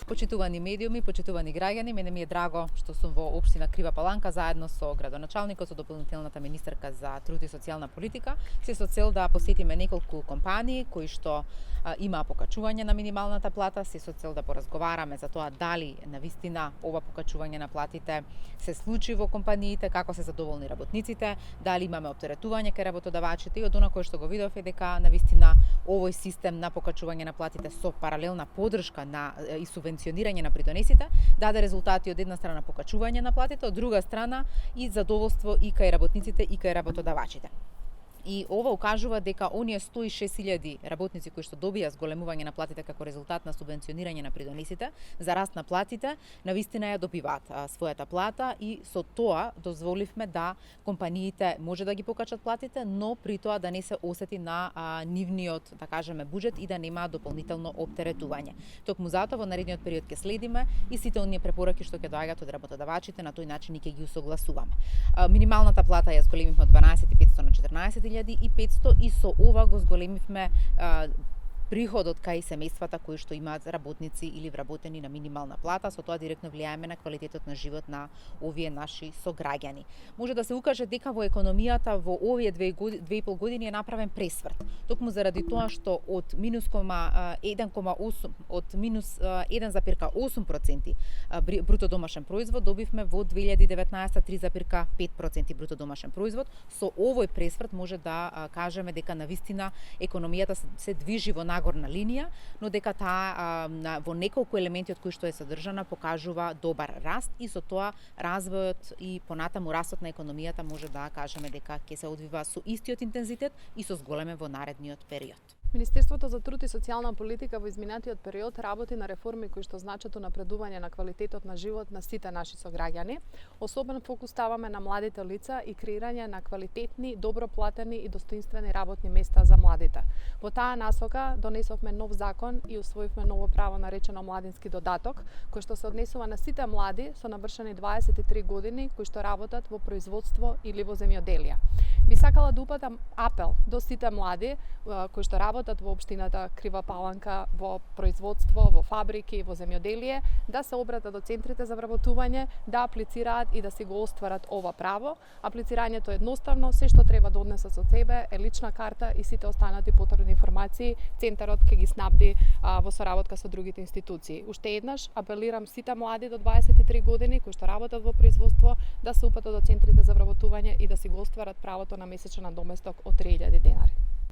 Почитувани медиуми, почитувани граѓани, мене ми е драго што сум во општина Крива Паланка заедно со градоначалникот, со дополнителната министерка за труд и социјална политика, се со цел да посетиме неколку компании кои што има покачување на минималната плата, се со цел да поразговараме за тоа дали навистина ова покачување на платите се случи во компаниите, како се задоволни работниците, дали имаме оптеретување кај работодавачите и од она кое што го видов е дека навистина овој систем на покачување на платите со паралелна поддршка на и субвенционирање на придонесите даде резултати од една страна покачување на платите, од друга страна и задоволство и кај работниците и кај работодавачите. И ова укажува дека оние 106.000 работници кои што добија зголемување на платите како резултат на субвенционирање на придонесите за раст на платите, навистина ја добиваат својата плата и со тоа дозволивме да компаниите може да ги покачат платите, но при тоа да не се осети на нивниот, да кажеме, буџет и да нема дополнително оптеретување. Токму затоа во наредниот период ќе следиме и сите оние препораки што ќе доаѓаат од работодавачите, на тој начин и ќе ги усогласуваме. Минималната плата ја зголемивме од 12.500 на 14.500 и со ова го зголемивме приходот кај семејствата кои што имаат работници или вработени на минимална плата, со тоа директно влијаеме на квалитетот на живот на овие наши сограѓани. Може да се укаже дека во економијата во овие 2,5 години е направен пресврт. Токму заради тоа што од минус 1,8 од минус 1,8% бруто домашен производ добивме во 2019 3,5% бруто домашен производ. Со овој пресврт може да кажеме дека навистина економијата се движи во нагорна линија, но дека таа во неколку елементи од кои што е содржана покажува добар раст и со тоа развојот и понатаму растот на економијата може да кажеме дека ќе се одвива со истиот интензитет и со зголеме во наредниот период. Министерството за труд и социјална политика во изминатиот период работи на реформи кои што значат унапредување на квалитетот на живот на сите наши сограѓани. Особен фокус ставаме на младите лица и креирање на квалитетни, добро платени и достоинствени работни места за младите. Во таа насока донесовме нов закон и усвоивме ново право наречено младински додаток, кој што се однесува на сите млади со навршени 23 години кои што работат во производство или во земјоделие. Би сакала да упатам апел до сите млади кои што работат во општината Крива Паланка во производство, во фабрики, во земјоделие, да се обратат до центрите за вработување, да аплицираат и да си го остварат ова право. Аплицирањето е едноставно, се што треба да однесат со себе е лична карта и сите останати потребни информации, центарот ќе ги снабди во соработка со другите институции. Уште еднаш апелирам сите млади до 23 години кои што работат во производство да се упатат до центрите за вработување и да си го остварат правото на месечен надоместок од 3.000 денари.